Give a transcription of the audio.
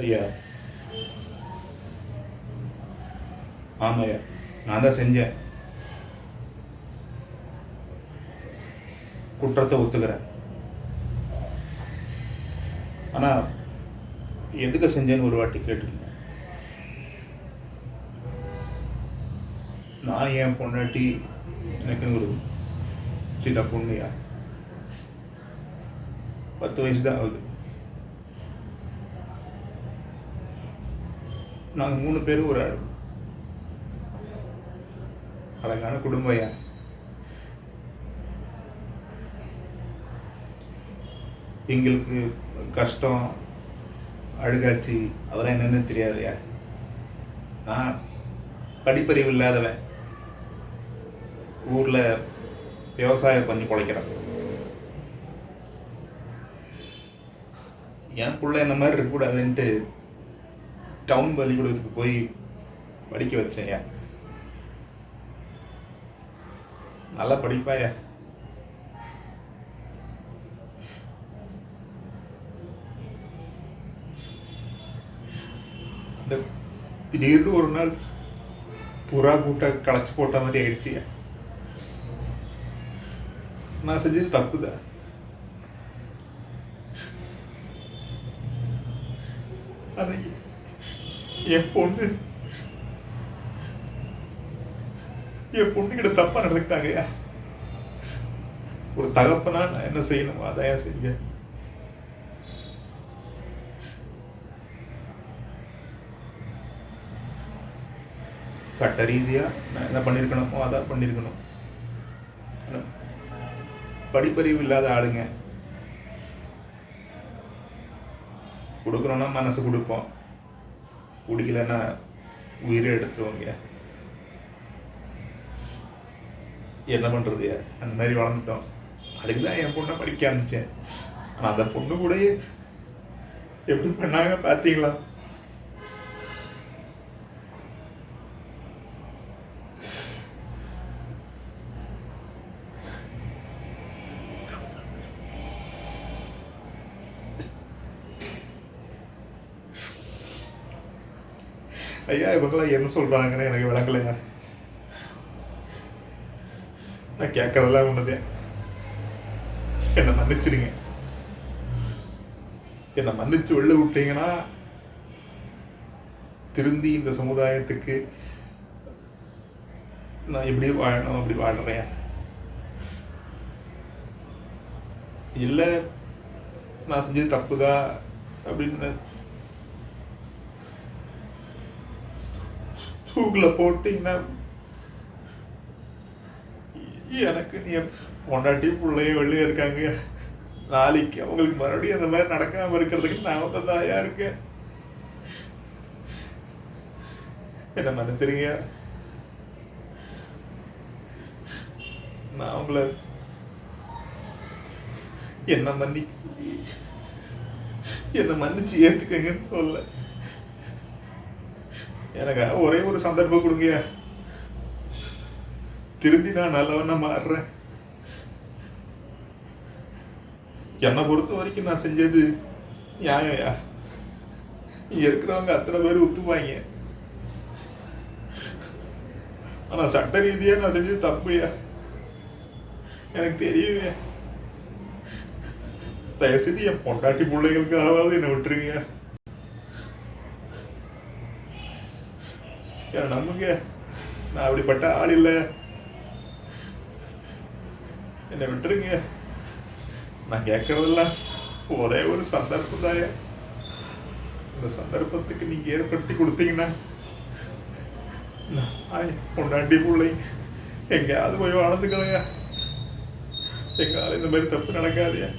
ஐயா, ஆமாய்யா, நான் தான் செஞ்சேன். குற்றத்தை ஒத்துக்கிறேன். ஆனால் எதுக்கு செஞ்சேன்னு ஒரு வாட்டி கேட்டுக்கங்க. நான் என் பொண்டாட்டி எனக்குன்னு ஒரு சின்ன பொண்ணுயா, 10 வயசு தான் ஆகுது. நாங்கள் 3 பேரும் ஒரு அழகான குடும்பம்யா. எங்களுக்கு கஷ்டம், அழுகாச்சி அதெல்லாம் என்னென்னு தெரியாதுயா. நான் படிப்பறிவு இல்லாதவன், ஊரில் விவசாயம் பண்ணி பிழைக்கிறேன். என் பிள்ளை இந்த மாதிரி இருக்கக்கூடாதுன்ட்டு டவுன் பள்ளிக்கூடத்துக்கு போய் படிக்க வச்சேன்யா. நல்லா படிப்பாயா. இந்த திடீர்னு ஒரு நாள் புறா கூட்ட களைச்சி போட்ட மாதிரி ஆயிடுச்சு. நான் செஞ்சது தப்புதான். அது என் பொண்ணுகிட்ட தப்பா நடந்துக்கிட்டாங்கய்யா. ஒரு தகப்பனா நான் என்ன செய்யணுமோ அதையா செஞ்சேன். சட்ட ரீதியா நான் என்ன பண்ணிருக்கணுமோ அதான் பண்ணிருக்கணும். படிப்பறிவு இல்லாத ஆளுங்க கொடுக்கணும்னா மனசு கொடுப்போம், பிடிக்கலன்னா உயிரை எடுத்துருவாங்க. என்ன பண்றது, அந்த மாதிரி வளர்ந்துட்டோம். அதுக்குதான் என் பொண்ணை படிக்க ஆரம்பிச்சேன். ஆனா அந்த பொண்ணு கூட எப்படி பண்ணாங்க பாத்தீங்களா? ஐயா, இவங்களாம் என்ன சொல்றாங்கன்னு எனக்கு விளங்கலைங்க. நான் கேட்கறதெல்லாம் ஒண்ணுதான். என்னை மன்னிச்சிடுங்க. என்னை மன்னிச்சு வெளில விட்டீங்கன்னா திருந்தி இந்த சமுதாயத்துக்கு நான் எப்படி வாழணும் அப்படி வாழ்றேன். இல்லை நான் செஞ்சது தப்புதான் அப்படின்னு தூக்கில் போட்டீங்கன்னா எனக்கு நீ பொண்டாட்டி பிள்ளைய வெளியே இருக்காங்க. நாளைக்கு அவங்களுக்கு மறுபடியும் அந்த மாதிரி நடக்காம இருக்கிறதுக்கு நான் வந்து தாயா இருக்கேன். என்ன மன்னிச்சிருங்க. நான் உங்களை என்ன மன்னிச்சு ஏத்துக்கங்கன்னு சொல்ல. எனக்கு ஒரே ஒரு சந்தர்ப்பம் கொடுங்க. திருந்தி நான் நல்லவனா மாறுறேன். என்னை பொறுத்த வரைக்கும் நான் செஞ்சது நியாயம்யா. இங்க இருக்கிறவங்க அத்தனை பேர் ஒத்துப்பாங்க. ஆனா சட்ட ரீதியா நான் செஞ்சது தப்புயா. எனக்கு தெரியுங்க. தயவு செய்து என் பொண்டாட்டி பிள்ளைகளுக்காவது என்னை விட்டுருங்க. நம்புங்க, நான் அப்படிப்பட்ட ஆள் இல்லை. என்னை விட்டுருங்க. நான் கேட்கறதெல்லாம் ஒரே ஒரு சந்தர்ப்பம் தாய. இந்த சந்தர்ப்பத்துக்கு நீங்க ஏற்படுத்தி கொடுத்தீங்கன்னா பொண்டாட்டி பிள்ளை எங்கேயாவது போய் வாழ்ந்துக்கலையா. எங்கால இந்த மாதிரி தப்பு நடக்காதியா.